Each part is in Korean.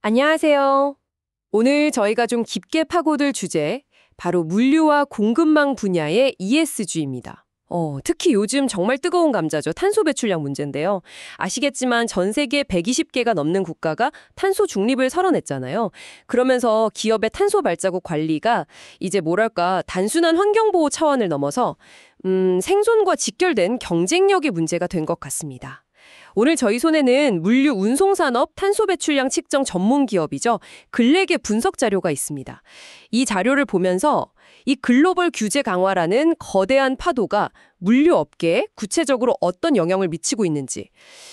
안녕하세요. 오늘 저희가 좀 깊게 파고들 주제, 바로 물류와 공급망 분야의 ESG입니다. 특히 요즘 정말 뜨거운 감자죠. 탄소 배출량 문제인데요. 아시겠지만 전 세계 120개가 넘는 국가가 탄소 중립을 선언했잖아요. 그러면서 기업의 탄소 발자국 관리가 이제 뭐랄까 단순한 환경보호 차원을 넘어서 생존과 직결된 경쟁력의 문제가 된 것 같습니다. 오늘 저희 손에는 물류 운송산업 탄소 배출량 측정 전문 기업이죠. 글렉의 분석 자료가 있습니다. 이 자료를 보면서 이 글로벌 규제 강화라는 거대한 파도가 물류 업계에 구체적으로 어떤 영향을 미치고 있는지,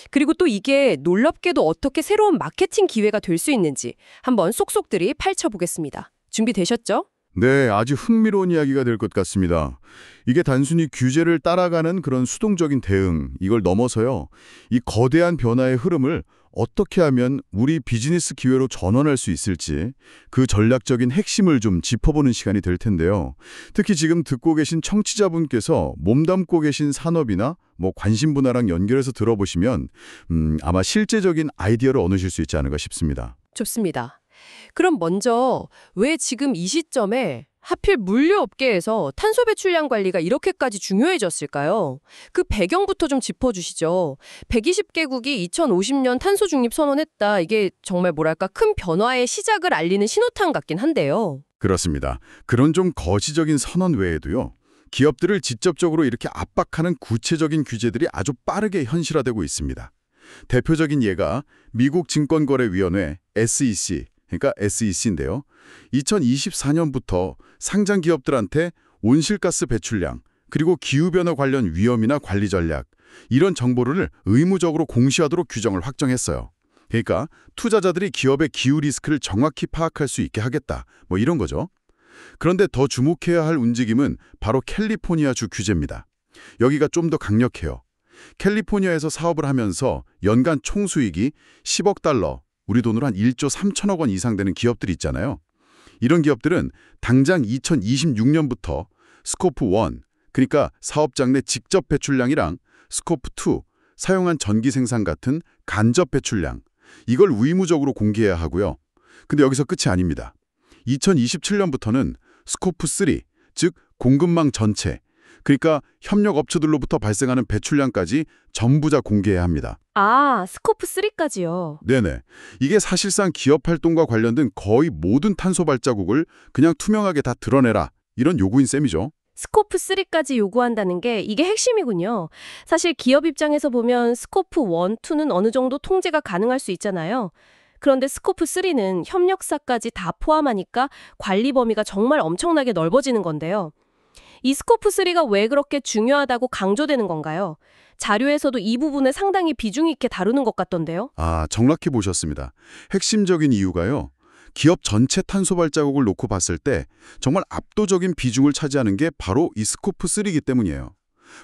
그리고 또 이게 놀랍게도 어떻게 새로운 마케팅 기회가 될 수 있는지 한번 쏙쏙들이 파헤쳐보겠습니다. 준비되셨죠? 네, 아주 흥미로운 이야기가 될 것 같습니다. 이게 단순히 규제를 따라가는 그런 수동적인 대응, 이걸 넘어서요. 이 거대한 변화의 흐름을 어떻게 하면 우리 비즈니스 기회로 전환할 수 있을지 그 전략적인 핵심을 좀 짚어보는 시간이 될 텐데요. 특히 지금 듣고 계신 청취자분께서 몸담고 계신 산업이나 관심 분야랑 연결해서 들어보시면 아마 실제적인 아이디어를 얻으실 수 있지 않을까 싶습니다. 좋습니다. 그럼 먼저 왜 지금 이 시점에 하필 물류업계에서 탄소 배출량 관리가 이렇게까지 중요해졌을까요? 그 배경부터 좀 짚어주시죠. 120개국이 2050년 탄소 중립 선언했다. 이게 정말 뭐랄까 큰 변화의 시작을 알리는 신호탄 같긴 한데요. 그렇습니다. 그런 좀 거시적인 선언 외에도요. 기업들을 직접적으로 이렇게 압박하는 구체적인 규제들이 아주 빠르게 현실화되고 있습니다. 대표적인 예가 미국 증권거래위원회 SEC, 그러니까 SEC인데요. 2024년부터 상장 기업들한테 온실가스 배출량, 그리고 기후변화 관련 위험이나 관리 전략, 이런 정보를 의무적으로 공시하도록 규정을 확정했어요. 그러니까 투자자들이 기업의 기후 리스크를 정확히 파악할 수 있게 하겠다, 이런 거죠. 그런데 더 주목해야 할 움직임은 바로 캘리포니아주 규제입니다. 여기가 좀 더 강력해요. 캘리포니아에서 사업을 하면서 연간 총수익이 10억 달러, 우리 돈으로 한 1조 3천억 원 이상 되는 기업들이 있잖아요. 이런 기업들은 당장 2026년부터 스코프 1, 그러니까 사업장 내 직접 배출량이랑 스코프 2, 사용한 전기 생산 같은 간접 배출량, 이걸 의무적으로 공개해야 하고요. 근데 여기서 끝이 아닙니다. 2027년부터는 스코프 3, 즉 공급망 전체, 그러니까 협력업체들로부터 발생하는 배출량까지 전부 다 공개해야 합니다. 아, 스코프 3까지요. 네네. 이게 사실상 기업 활동과 관련된 거의 모든 탄소 발자국을 그냥 투명하게 다 드러내라, 이런 요구인 셈이죠. 스코프 3까지 요구한다는 게 이게 핵심이군요. 사실 기업 입장에서 보면 스코프 1, 2는 어느 정도 통제가 가능할 수 있잖아요. 그런데 스코프 3는 협력사까지 다 포함하니까 관리 범위가 정말 엄청나게 넓어지는 건데요. 이 스코프 3가 왜 그렇게 중요하다고 강조되는 건가요? 자료에서도 이 부분을 상당히 비중 있게 다루는 것 같던데요. 아, 정확히 보셨습니다. 핵심적인 이유가요. 기업 전체 탄소 발자국을 놓고 봤을 때 정말 압도적인 비중을 차지하는 게 바로 이 스코프 3이기 때문이에요.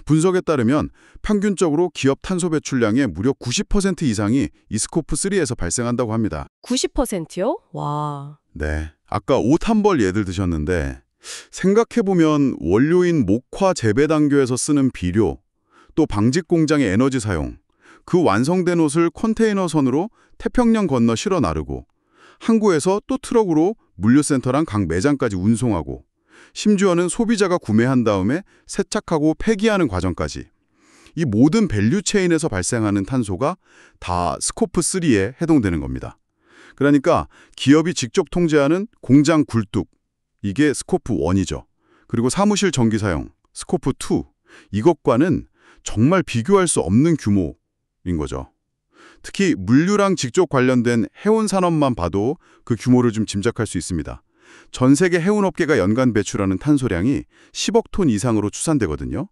분석에 따르면 평균적으로 기업 탄소 배출량의 무려 90% 이상이 이 스코프 3에서 발생한다고 합니다. 90%요? 와. 네, 아까 옷 한 벌 예를 드셨는데 생각해보면 원료인 목화 재배 단계에서 쓰는 비료, 또 방직 공장의 에너지 사용, 그 완성된 옷을 컨테이너선으로 태평양 건너 실어 나르고 항구에서 또 트럭으로 물류센터랑 각 매장까지 운송하고 심지어는 소비자가 구매한 다음에 세척하고 폐기하는 과정까지 이 모든 밸류 체인에서 발생하는 탄소가 다 스코프 3에 해당되는 겁니다. 그러니까 기업이 직접 통제하는 공장 굴뚝, 이게 스코프 1이죠. 그리고 사무실 전기 사용, 스코프 2, 이것과는 정말 비교할 수 없는 규모인 거죠. 특히 물류랑 직접 관련된 해운 산업만 봐도 그 규모를 좀 짐작할 수 있습니다. 전 세계 해운업계가 연간 배출하는 탄소량이 10억 톤 이상으로 추산되거든요.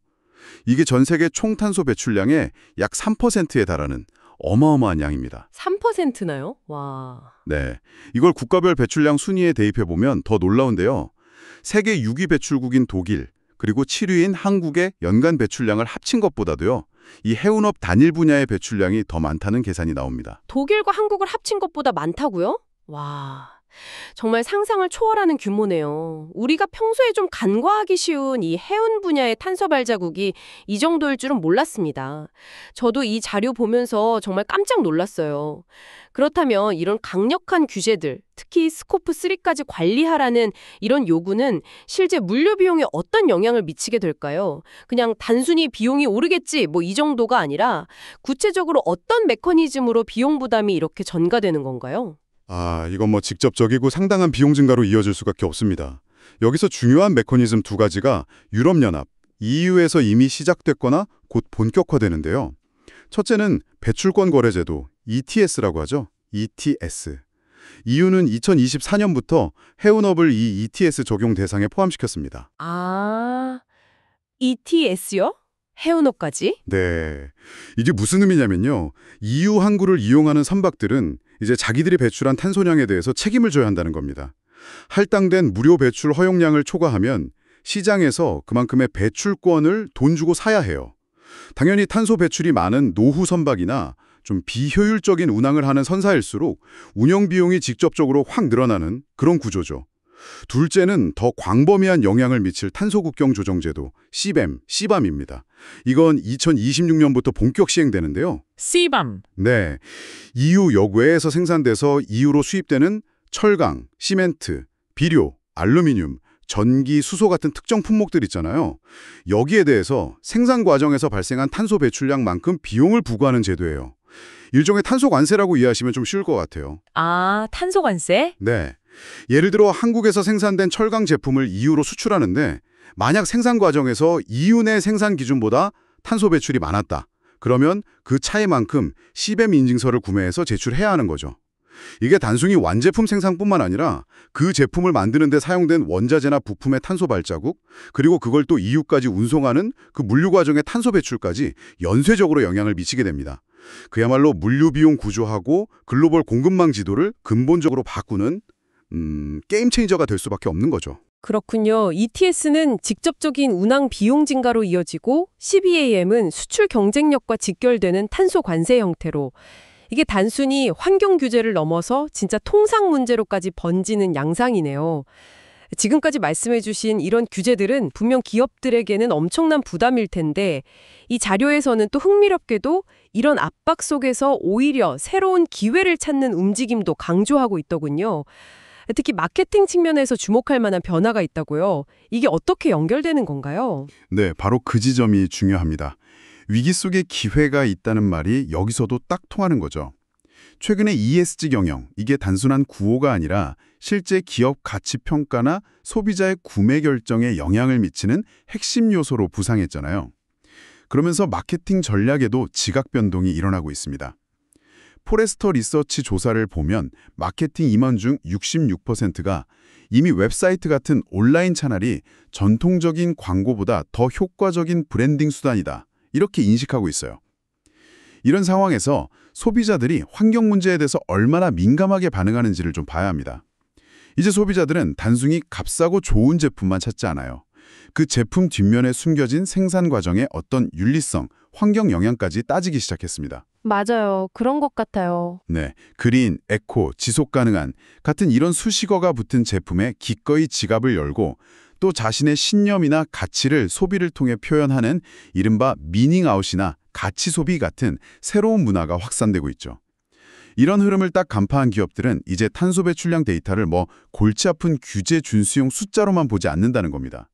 이게 전 세계 총 탄소 배출량의 약 3%에 달하는 어마어마한 양입니다. 3%나요? 와. 네, 이걸 국가별 배출량 순위에 대입해보면 더 놀라운데요. 세계 6위 배출국인 독일, 그리고 7위인 한국의 연간 배출량을 합친 것보다도요. 이 해운업 단일 분야의 배출량이 더 많다는 계산이 나옵니다. 독일과 한국을 합친 것보다 많다고요? 와. 정말 상상을 초월하는 규모네요. 우리가 평소에 좀 간과하기 쉬운 이 해운 분야의 탄소 발자국이 이 정도일 줄은 몰랐습니다. 저도 이 자료 보면서 정말 깜짝 놀랐어요. 그렇다면 이런 강력한 규제들, 특히 스코프 3까지 관리하라는 이런 요구는 실제 물류 비용에 어떤 영향을 미치게 될까요? 그냥 단순히 비용이 오르겠지 뭐 이 정도가 아니라 구체적으로 어떤 메커니즘으로 비용 부담이 이렇게 전가되는 건가요? 이건 뭐 직접적이고 상당한 비용 증가로 이어질 수밖에 없습니다. 여기서 중요한 메커니즘 두 가지가 유럽연합, EU에서 이미 시작됐거나 곧 본격화되는데요. 첫째는 배출권 거래제도, ETS라고 하죠. ETS. EU는 2024년부터 해운업을 이 ETS 적용 대상에 포함시켰습니다. ETS요? 해운업까지? 네. 이게 무슨 의미냐면요. EU 항구를 이용하는 선박들은 이제 자기들이 배출한 탄소량에 대해서 책임을 져야 한다는 겁니다. 할당된 무료 배출 허용량을 초과하면 시장에서 그만큼의 배출권을 돈 주고 사야 해요. 당연히 탄소 배출이 많은 노후 선박이나 좀 비효율적인 운항을 하는 선사일수록 운영 비용이 직접적으로 확 늘어나는 그런 구조죠. 둘째는 더 광범위한 영향을 미칠 탄소국경조정제도, CBAM입니다. 이건 2026년부터 본격 시행되는데요. CBAM. 네, EU 역외에서 생산돼서 EU로 수입되는 철강, 시멘트, 비료, 알루미늄, 전기, 수소 같은 특정 품목들 있잖아요. 여기에 대해서 생산 과정에서 발생한 탄소 배출량만큼 비용을 부과하는 제도예요. 일종의 탄소 관세라고 이해하시면 좀 쉬울 것 같아요. 탄소 관세? 네. 예를 들어 한국에서 생산된 철강 제품을 EU로 수출하는데 만약 생산 과정에서 EU 내 생산 기준보다 탄소 배출이 많았다. 그러면 그 차이만큼 CBAM 인증서를 구매해서 제출해야 하는 거죠. 이게 단순히 완제품 생산뿐만 아니라 그 제품을 만드는 데 사용된 원자재나 부품의 탄소 발자국, 그리고 그걸 또 EU까지 운송하는 그 물류 과정의 탄소 배출까지 연쇄적으로 영향을 미치게 됩니다. 그야말로 물류 비용 구조하고 글로벌 공급망 지도를 근본적으로 바꾸는 게임 체인저가 될 수밖에 없는 거죠. 그렇군요. ETS는 직접적인 운항 비용 증가로 이어지고 CBAM은 수출 경쟁력과 직결되는 탄소 관세 형태로 이게 단순히 환경 규제를 넘어서 진짜 통상 문제로까지 번지는 양상이네요. 지금까지 말씀해 주신 이런 규제들은 분명 기업들에게는 엄청난 부담일 텐데 이 자료에서는 또 흥미롭게도 이런 압박 속에서 오히려 새로운 기회를 찾는 움직임도 강조하고 있더군요. 특히 마케팅 측면에서 주목할 만한 변화가 있다고요. 이게 어떻게 연결되는 건가요? 네, 바로 그 지점이 중요합니다. 위기 속에 기회가 있다는 말이 여기서도 딱 통하는 거죠. 최근에 ESG 경영, 이게 단순한 구호가 아니라 실제 기업 가치 평가나 소비자의 구매 결정에 영향을 미치는 핵심 요소로 부상했잖아요. 그러면서 마케팅 전략에도 지각 변동이 일어나고 있습니다. 포레스터 리서치 조사를 보면 마케팅 임원 중 66%가 이미 웹사이트 같은 온라인 채널이 전통적인 광고보다 더 효과적인 브랜딩 수단이다. 이렇게 인식하고 있어요. 이런 상황에서 소비자들이 환경 문제에 대해서 얼마나 민감하게 반응하는지를 좀 봐야 합니다. 이제 소비자들은 단순히 값싸고 좋은 제품만 찾지 않아요. 그 제품 뒷면에 숨겨진 생산 과정의 어떤 윤리성, 환경 영향까지 따지기 시작했습니다. 맞아요. 그런 것 같아요. 네, 그린, 에코, 지속 가능한 같은 이런 수식어가 붙은 제품에 기꺼이 지갑을 열고 또 자신의 신념이나 가치를 소비를 통해 표현하는 이른바 미닝아웃이나 가치 소비 같은 새로운 문화가 확산되고 있죠. 이런 흐름을 딱 간파한 기업들은 이제 탄소 배출량 데이터를 골치 아픈 규제 준수용 숫자로만 보지 않는다는 겁니다.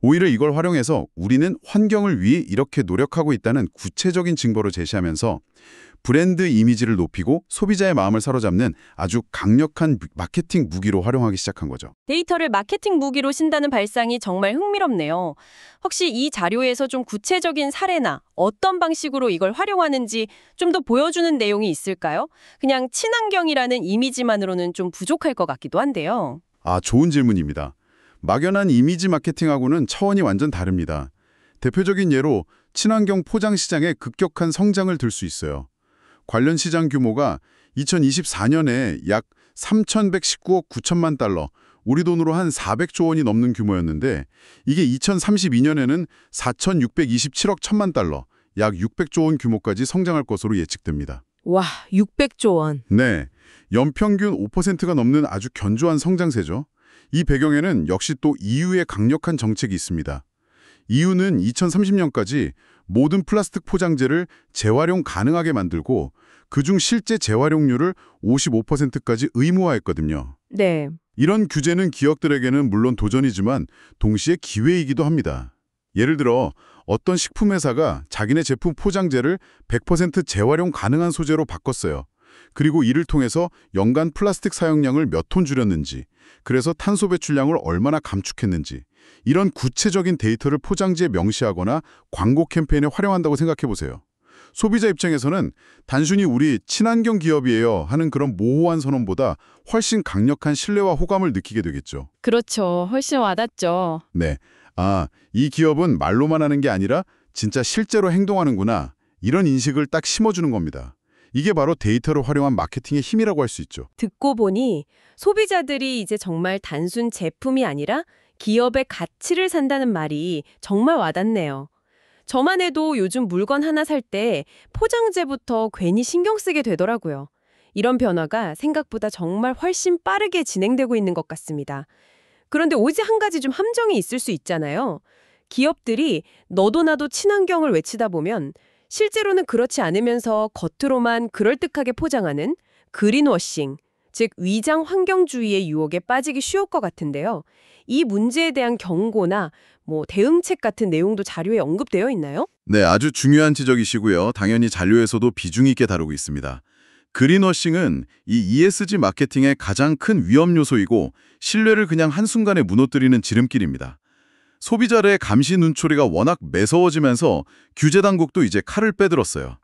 오히려 이걸 활용해서 우리는 환경을 위해 이렇게 노력하고 있다는 구체적인 증거로 제시하면서 브랜드 이미지를 높이고 소비자의 마음을 사로잡는 아주 강력한 마케팅 무기로 활용하기 시작한 거죠. 데이터를 마케팅 무기로 신다는 발상이 정말 흥미롭네요. 혹시 이 자료에서 좀 구체적인 사례나 어떤 방식으로 이걸 활용하는지 좀 더 보여주는 내용이 있을까요? 그냥 친환경이라는 이미지만으로는 좀 부족할 것 같기도 한데요. 좋은 질문입니다. 막연한 이미지 마케팅하고는 차원이 완전 다릅니다. 대표적인 예로 친환경 포장 시장의 급격한 성장을 들 수 있어요. 관련 시장 규모가 2024년에 약 3,119억 9천만 달러, 우리 돈으로 한 400조 원이 넘는 규모였는데 이게 2032년에는 4,627억 천만 달러, 약 600조 원 규모까지 성장할 것으로 예측됩니다. 와, 600조 원. 네, 연평균 5%가 넘는 아주 견조한 성장세죠. 이 배경에는 역시 또 EU의 강력한 정책이 있습니다. EU는 2030년까지 모든 플라스틱 포장재를 재활용 가능하게 만들고 그중 실제 재활용률을 55%까지 의무화했거든요. 네. 이런 규제는 기업들에게는 물론 도전이지만 동시에 기회이기도 합니다. 예를 들어 어떤 식품회사가 자기네 제품 포장재를 100% 재활용 가능한 소재로 바꿨어요. 그리고 이를 통해서 연간 플라스틱 사용량을 몇 톤 줄였는지, 그래서 탄소 배출량을 얼마나 감축했는지 이런 구체적인 데이터를 포장지에 명시하거나 광고 캠페인에 활용한다고 생각해 보세요. 소비자 입장에서는 단순히 우리 친환경 기업이에요 하는 그런 모호한 선언보다 훨씬 강력한 신뢰와 호감을 느끼게 되겠죠. 그렇죠. 훨씬 와닿죠. 네. 아, 이 기업은 말로만 하는 게 아니라 진짜 실제로 행동하는구나. 이런 인식을 딱 심어주는 겁니다. 이게 바로 데이터를 활용한 마케팅의 힘이라고 할 수 있죠. 듣고 보니 소비자들이 이제 정말 단순 제품이 아니라 기업의 가치를 산다는 말이 정말 와닿네요. 저만 해도 요즘 물건 하나 살 때 포장재부터 괜히 신경 쓰게 되더라고요. 이런 변화가 생각보다 정말 훨씬 빠르게 진행되고 있는 것 같습니다. 그런데 오직 한 가지 좀 함정이 있을 수 있잖아요. 기업들이 너도 나도 친환경을 외치다 보면 실제로는 그렇지 않으면서 겉으로만 그럴듯하게 포장하는 그린워싱, 즉 위장 환경주의의 유혹에 빠지기 쉬울 것 같은데요. 이 문제에 대한 경고나 대응책 같은 내용도 자료에 언급되어 있나요? 네, 아주 중요한 지적이시고요. 당연히 잔료에서도 비중 있게 다루고 있습니다. 그린워싱은 이 ESG 마케팅의 가장 큰 위험 요소이고 신뢰를 그냥 한순간에 무너뜨리는 지름길입니다. 소비자의 감시 눈초리가 워낙 매서워지면서 규제 당국도 이제 칼을 빼들었어요.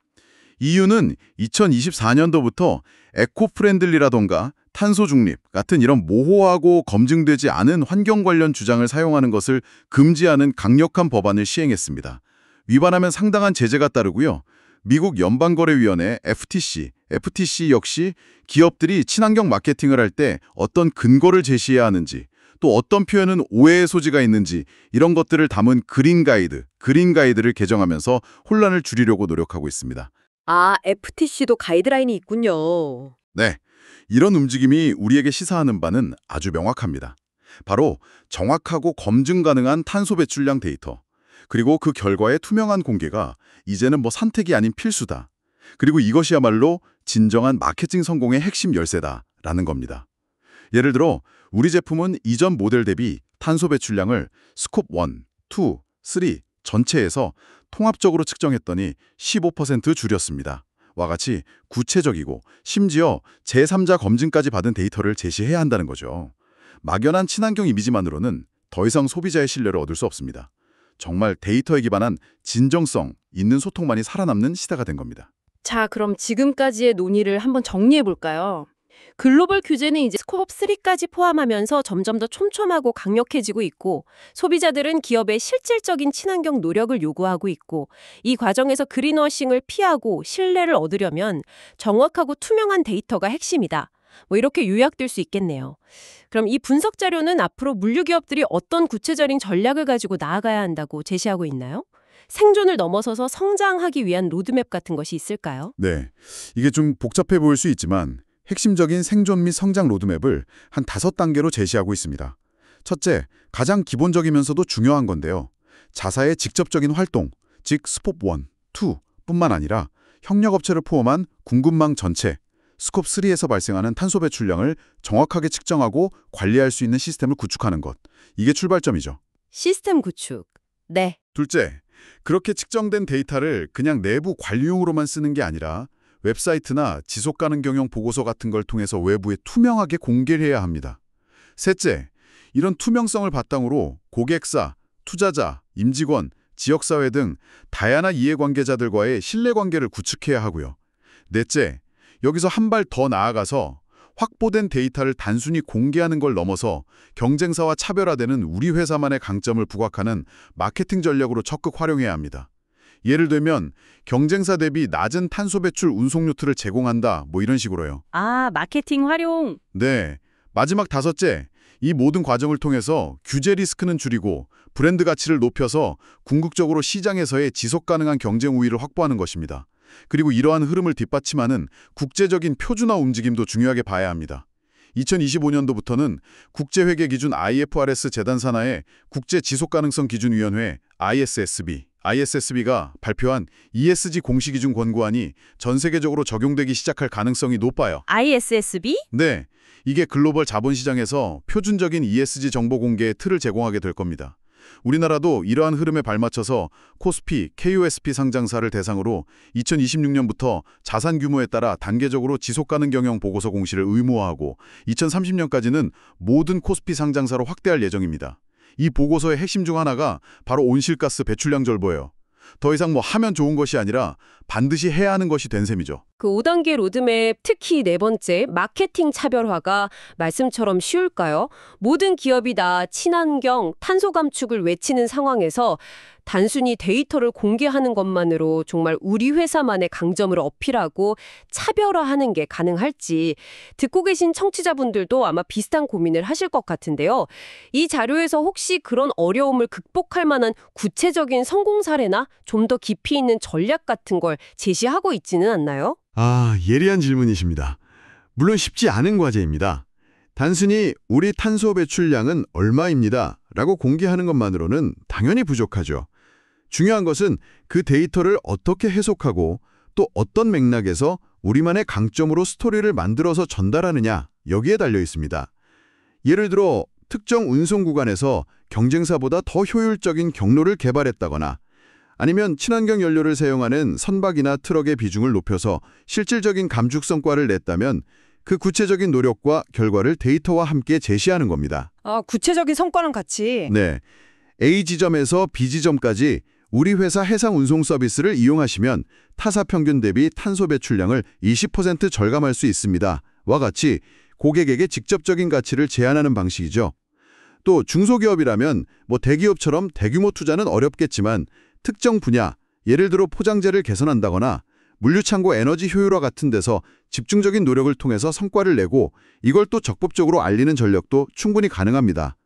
EU는 2024년도부터 에코프렌들리라던가 탄소 중립 같은 이런 모호하고 검증되지 않은 환경 관련 주장을 사용하는 것을 금지하는 강력한 법안을 시행했습니다. 위반하면 상당한 제재가 따르고요. 미국 연방거래위원회 FTC 역시 기업들이 친환경 마케팅을 할 때 어떤 근거를 제시해야 하는지, 또 어떤 표현은 오해의 소지가 있는지 이런 것들을 담은 그린 가이드를 개정하면서 혼란을 줄이려고 노력하고 있습니다. 아, FTC도 가이드라인이 있군요. 네, 이런 움직임이 우리에게 시사하는 바는 아주 명확합니다. 바로 정확하고 검증 가능한 탄소 배출량 데이터, 그리고 그 결과의 투명한 공개가 이제는 선택이 아닌 필수다. 그리고 이것이야말로 진정한 마케팅 성공의 핵심 열쇠다라는 겁니다. 예를 들어 우리 제품은 이전 모델 대비 탄소 배출량을 스콥 1, 2, 3 전체에서 통합적으로 측정했더니 15% 줄였습니다. 와 같이 구체적이고 심지어 제3자 검증까지 받은 데이터를 제시해야 한다는 거죠. 막연한 친환경 이미지만으로는 더 이상 소비자의 신뢰를 얻을 수 없습니다. 정말 데이터에 기반한 진정성 있는 소통만이 살아남는 시대가 된 겁니다. 자, 그럼 지금까지의 논의를 한번 정리해 볼까요? 글로벌 규제는 이제 스코프 3까지 포함하면서 점점 더 촘촘하고 강력해지고 있고, 소비자들은 기업의 실질적인 친환경 노력을 요구하고 있고, 이 과정에서 그린워싱을 피하고 신뢰를 얻으려면 정확하고 투명한 데이터가 핵심이다. 이렇게 요약될 수 있겠네요. 그럼 이 분석 자료는 앞으로 물류 기업들이 어떤 구체적인 전략을 가지고 나아가야 한다고 제시하고 있나요? 생존을 넘어서서 성장하기 위한 로드맵 같은 것이 있을까요? 네, 이게 좀 복잡해 보일 수 있지만 핵심적인 생존 및 성장 로드맵을 한 5단계로 제시하고 있습니다. 첫째, 가장 기본적이면서도 중요한 건데요. 자사의 직접적인 활동, 즉 스콥 1, 2뿐만 아니라 협력업체를 포함한 공급망 전체, 스콥 3에서 발생하는 탄소 배출량을 정확하게 측정하고 관리할 수 있는 시스템을 구축하는 것. 이게 출발점이죠. 시스템 구축. 네. 둘째, 그렇게 측정된 데이터를 그냥 내부 관리용으로만 쓰는 게 아니라 웹사이트나 지속가능 경영 보고서 같은 걸 통해서 외부에 투명하게 공개를 해야 합니다. 셋째, 이런 투명성을 바탕으로 고객사, 투자자, 임직원, 지역사회 등 다양한 이해관계자들과의 신뢰관계를 구축해야 하고요. 넷째, 여기서 한 발 더 나아가서 확보된 데이터를 단순히 공개하는 걸 넘어서 경쟁사와 차별화되는 우리 회사만의 강점을 부각하는 마케팅 전략으로 적극 활용해야 합니다. 예를 들면 경쟁사 대비 낮은 탄소 배출 운송 루트를 제공한다, 이런 식으로요. 아, 마케팅 활용. 네, 마지막 5째, 이 모든 과정을 통해서 규제 리스크는 줄이고 브랜드 가치를 높여서 궁극적으로 시장에서의 지속 가능한 경쟁 우위를 확보하는 것입니다. 그리고 이러한 흐름을 뒷받침하는 국제적인 표준화 움직임도 중요하게 봐야 합니다. 2025년도부터는 국제회계 기준 IFRS 재단 산하의 국제지속가능성기준위원회 ISSB가 발표한 ESG 공시기준 권고안이 전 세계적으로 적용되기 시작할 가능성이 높아요. ISSB? 네, 이게 글로벌 자본시장에서 표준적인 ESG 정보 공개의 틀을 제공하게 될 겁니다. 우리나라도 이러한 흐름에 발맞춰서 코스피, KOSP 상장사를 대상으로 2026년부터 자산 규모에 따라 단계적으로 지속가능 경영 보고서 공시를 의무화하고 2030년까지는 모든 코스피 상장사로 확대할 예정입니다. 이 보고서의 핵심 중 하나가 바로 온실가스 배출량 절보예요. 더 이상 하면 좋은 것이 아니라 반드시 해야 하는 것이 된 셈이죠. 그 5단계 로드맵, 특히 네 번째 마케팅 차별화가 말씀처럼 쉬울까요? 모든 기업이 다 친환경, 탄소 감축을 외치는 상황에서 단순히 데이터를 공개하는 것만으로 정말 우리 회사만의 강점을 어필하고 차별화하는 게 가능할지 듣고 계신 청취자분들도 아마 비슷한 고민을 하실 것 같은데요. 이 자료에서 혹시 그런 어려움을 극복할 만한 구체적인 성공 사례나 좀 더 깊이 있는 전략 같은 걸 제시하고 있지는 않나요? 예리한 질문이십니다. 물론 쉽지 않은 과제입니다. 단순히 우리 탄소 배출량은 얼마입니다 라고 공개하는 것만으로는 당연히 부족하죠. 중요한 것은 그 데이터를 어떻게 해석하고 또 어떤 맥락에서 우리만의 강점으로 스토리를 만들어서 전달하느냐 여기에 달려 있습니다. 예를 들어 특정 운송 구간에서 경쟁사보다 더 효율적인 경로를 개발했다거나 아니면 친환경 연료를 사용하는 선박이나 트럭의 비중을 높여서 실질적인 감축 성과를 냈다면 그 구체적인 노력과 결과를 데이터와 함께 제시하는 겁니다. 구체적인 성과랑 같이. 네, A 지점에서 B 지점까지 우리 회사 해상 운송 서비스를 이용하시면 타사 평균 대비 탄소 배출량을 20% 절감할 수 있습니다. 와 같이 고객에게 직접적인 가치를 제안하는 방식이죠. 또 중소기업이라면 대기업처럼 대규모 투자는 어렵겠지만 특정 분야, 예를 들어 포장재를 개선한다거나 물류창고 에너지 효율화 같은 데서 집중적인 노력을 통해서 성과를 내고 이걸 또 적법적으로 알리는 전략도 충분히 가능합니다.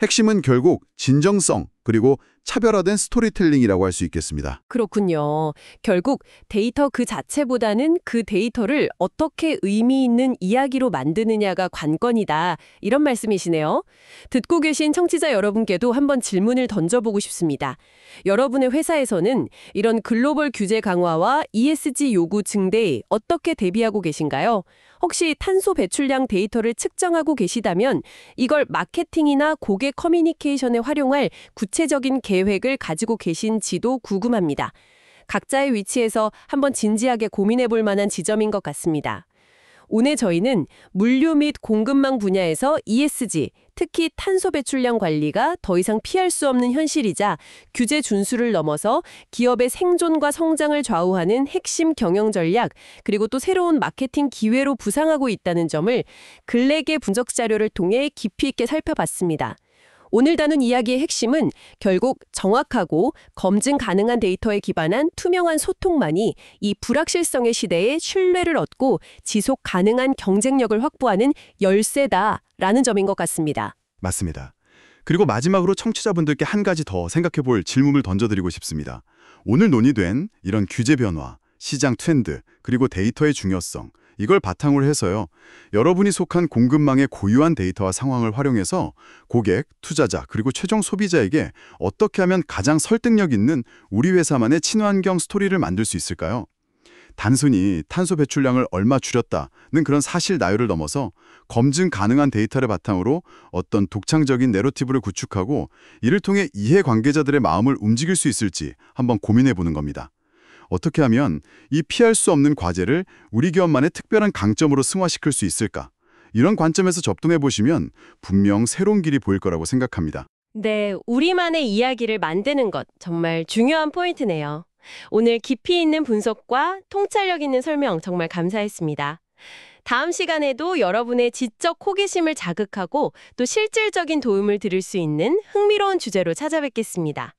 핵심은 결국 진정성 그리고 차별화된 스토리텔링이라고 할 수 있겠습니다. 그렇군요. 결국 데이터 그 자체보다는 그 데이터를 어떻게 의미 있는 이야기로 만드느냐가 관건이다. 이런 말씀이시네요. 듣고 계신 청취자 여러분께도 한번 질문을 던져보고 싶습니다. 여러분의 회사에서는 이런 글로벌 규제 강화와 ESG 요구 증대에 어떻게 대비하고 계신가요? 혹시 탄소 배출량 데이터를 측정하고 계시다면 이걸 마케팅이나 고객 커뮤니케이션에 활용할 구체적인 계획을 가지고 계신지도 궁금합니다. 각자의 위치에서 한번 진지하게 고민해 볼 만한 지점인 것 같습니다. 오늘 저희는 물류 및 공급망 분야에서 ESG, 특히 탄소 배출량 관리가 더 이상 피할 수 없는 현실이자 규제 준수를 넘어서 기업의 생존과 성장을 좌우하는 핵심 경영 전략, 그리고 또 새로운 마케팅 기회로 부상하고 있다는 점을 글래게 분석 자료를 통해 깊이 있게 살펴봤습니다. 오늘 다룬 이야기의 핵심은 결국 정확하고 검증 가능한 데이터에 기반한 투명한 소통만이 이 불확실성의 시대에 신뢰를 얻고 지속 가능한 경쟁력을 확보하는 열쇠다라는 점인 것 같습니다. 맞습니다. 그리고 마지막으로 청취자분들께 한 가지 더 생각해 볼 질문을 던져드리고 싶습니다. 오늘 논의된 이런 규제 변화, 시장 트렌드, 그리고 데이터의 중요성, 이걸 바탕으로 해서요. 여러분이 속한 공급망의 고유한 데이터와 상황을 활용해서 고객, 투자자, 그리고 최종 소비자에게 어떻게 하면 가장 설득력 있는 우리 회사만의 친환경 스토리를 만들 수 있을까요? 단순히 탄소 배출량을 얼마 줄였다는 그런 사실 나열을 넘어서 검증 가능한 데이터를 바탕으로 어떤 독창적인 내러티브를 구축하고 이를 통해 이해관계자들의 마음을 움직일 수 있을지 한번 고민해 보는 겁니다. 어떻게 하면 이 피할 수 없는 과제를 우리 기업만의 특별한 강점으로 승화시킬 수 있을까? 이런 관점에서 접근해 보시면 분명 새로운 길이 보일 거라고 생각합니다. 네, 우리만의 이야기를 만드는 것 정말 중요한 포인트네요. 오늘 깊이 있는 분석과 통찰력 있는 설명 정말 감사했습니다. 다음 시간에도 여러분의 지적 호기심을 자극하고 또 실질적인 도움을 드릴 수 있는 흥미로운 주제로 찾아뵙겠습니다.